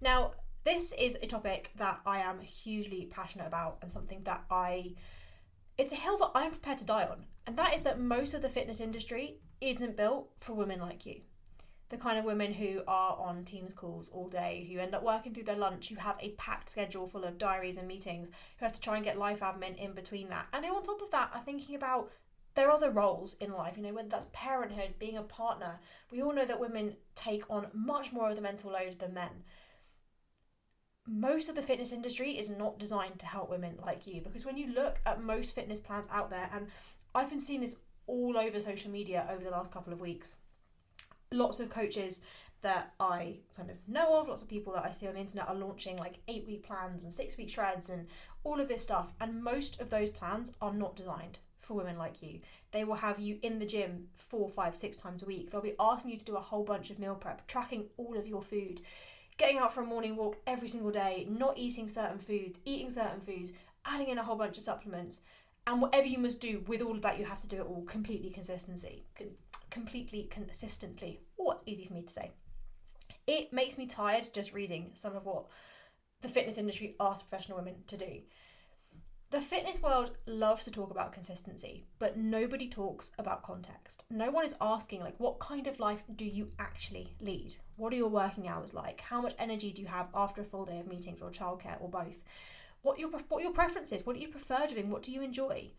Now, this is a topic that I am hugely passionate about and something that it's a hill that I'm prepared to die on. And that is that most of the fitness industry isn't built for women like you. The kind of women who are on Teams calls all day, who end up working through their lunch, who have a packed schedule full of diaries and meetings, who have to try and get life admin in between that. And on top of that are thinking about their other roles in life, whether that's parenthood, being a partner. We all know that women take on much more of the mental load than men. Most of the fitness industry is not designed to help women like you, because when you look at most fitness plans out there, and I've been seeing this all over social media over the last couple of weeks, lots of coaches that I kind of know of, lots of people that I see on the internet are launching like 8-week plans and 6-week shreds and all of this stuff, and most of those plans are not designed for women like you. They will have you in the gym 4, 5, 6 times a week. They'll be asking you to do a whole bunch of meal prep, tracking all of your food, getting out for a morning walk every single day, not eating certain foods, eating certain foods, adding in a whole bunch of supplements, and whatever you must do with all of that, you have to do it all completely consistently. Oh, it's easy for me to say. It makes me tired just reading some of what the fitness industry asks professional women to do. The fitness world loves to talk about consistency, but nobody talks about context. No one is asking, like, what kind of life do you actually lead? What are your working hours like? How much energy do you have after a full day of meetings or childcare or both? What your preference is? What do you prefer doing? What do you enjoy?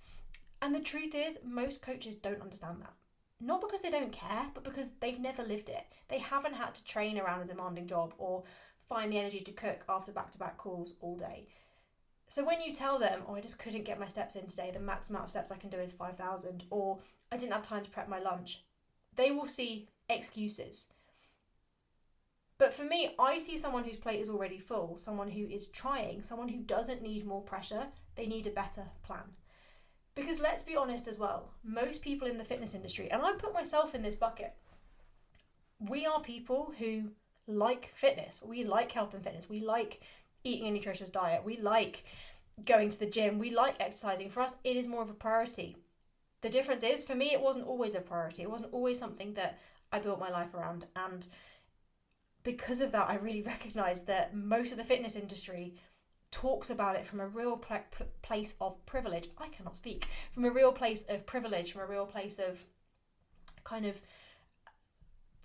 And the truth is, most coaches don't understand that. Not because they don't care, but because they've never lived it. They haven't had to train around a demanding job or find the energy to cook after back-to-back calls all day. So when you tell them, I just couldn't get my steps in today, the max amount of steps I can do is 5,000, or I didn't have time to prep my lunch, they will see excuses. But for me, I see someone whose plate is already full, someone who is trying, someone who doesn't need more pressure, they need a better plan. Because let's be honest as well, most people in the fitness industry, and I put myself in this bucket, we are people who like fitness, we like health and fitness, we like eating a nutritious diet, we like going to the gym, we like exercising. For us, it is more of a priority. The difference is, for me, it wasn't always a priority. It wasn't always something that I built my life around. And because of that, I really recognized that most of the fitness industry talks about it from a real place of privilege. I cannot speak. From a real place of privilege, from a real place of kind of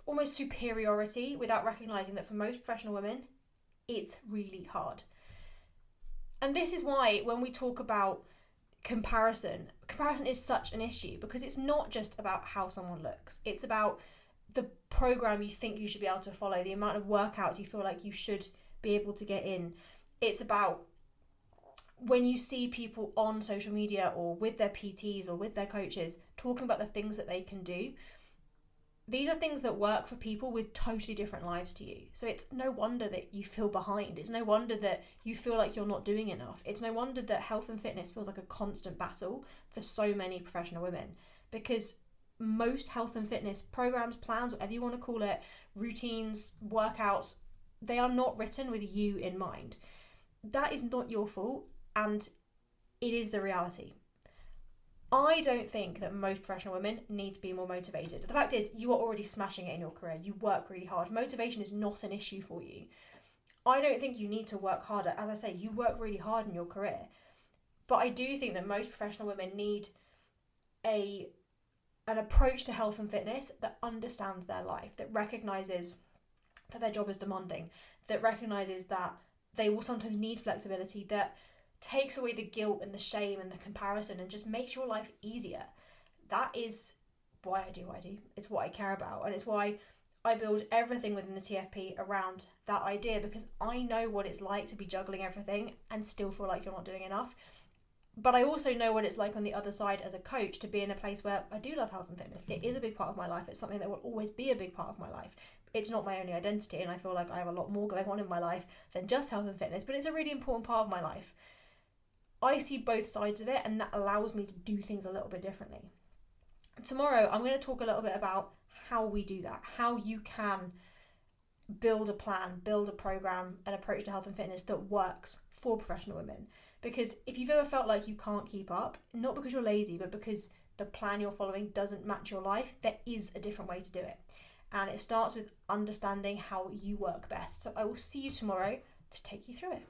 almost superiority, without recognizing that for most professional women, it's really hard. And this is why when we talk about comparison is such an issue, because it's not just about how someone looks. It's about the program you think you should be able to follow, the amount of workouts you feel like you should be able to get in. It's about when you see people on social media or with their PTs or with their coaches talking about the things that they can do. These are things that work for people with totally different lives to you. So it's no wonder that you feel behind. It's no wonder that you feel like you're not doing enough. It's no wonder that health and fitness feels like a constant battle for so many professional women, because most health and fitness programs, plans, whatever you want to call it, routines, workouts, they are not written with you in mind. That is not your fault, and it is the reality. I don't think that most professional women need to be more motivated. The fact is, you are already smashing it in your career. You work really hard. Motivation is not an issue for you. I don't think you need to work harder. As I say, you work really hard in your career. But I do think that most professional women need an approach to health and fitness that understands their life, that recognises that their job is demanding, that recognises that they will sometimes need flexibility, that takes away the guilt and the shame and the comparison and just makes your life easier. That is why I do what I do. It's what I care about, and it's why I build everything within the TFP around that idea, because I know what it's like to be juggling everything and still feel like you're not doing enough. But I also know what it's like on the other side as a coach to be in a place where I do love health and fitness. It is a big part of my life. It's something that will always be a big part of my life. It's not my only identity, and I feel like I have a lot more going on in my life than just health and fitness, but it's a really important part of my life. I see both sides of it, and that allows me to do things a little bit differently. Tomorrow, I'm going to talk a little bit about how we do that, how you can build a plan, build a program, an approach to health and fitness that works for professional women. Because if you've ever felt like you can't keep up, not because you're lazy, but because the plan you're following doesn't match your life, there is a different way to do it. and it starts with understanding how you work best. So I will see you tomorrow to take you through it.